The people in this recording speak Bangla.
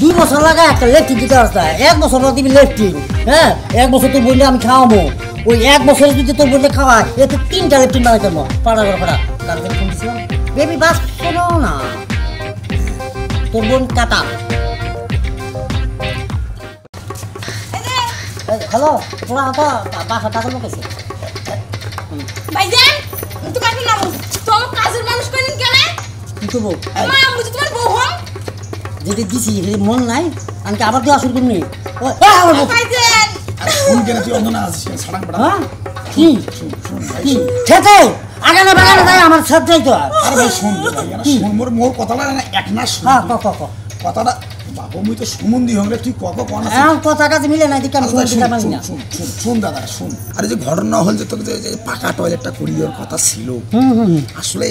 দুই বছর লাগা একটা লেট্রিন দিতে আসতে 1 বছর দিবি লেট্রিন। হ্যাঁ 1 বছর তোর বললে আমি খাওয়াবো, ওই 1 বছর যদি তোর বললে খাওয়াই এতে 3টা লেট্রিন বানাই দেবো পাড়া করে পাড়া। তার ফোন দিছিলাম বেবি বাস শোনো না, তোর বোন কাটা। হ্যালো তোরা তো বাসা টাকা লোকেছে ভাইজান তোমার কি নাম তোর কাজের মানুষ কোন কেন কি করবো মা বুঝি তোমার বউ হম যেটা দিছি মন নাই আমি আবার দেওয়া শুরু করবি। ভাইজান শুন কেন তুই অন্ধ না আছিস সাড়াং পড়া কি খেতে আগানে বাগানে যাই আমার সাথে তো আরে ভাই শুন ভাই না শুন মোর কথাটা না এক না শুন হ্যাঁ কথাটা বাবু মুই তো সুমন্দি হংলে তুই কোন আছে কথাটা মিলে না দিকে আমি দিতে পারি না। শুন দাদা শুন, আরে যে ঘটনা হল যে তোকে যে পাকা টয়লেটটা করিয়ে কথা ছিল আসলে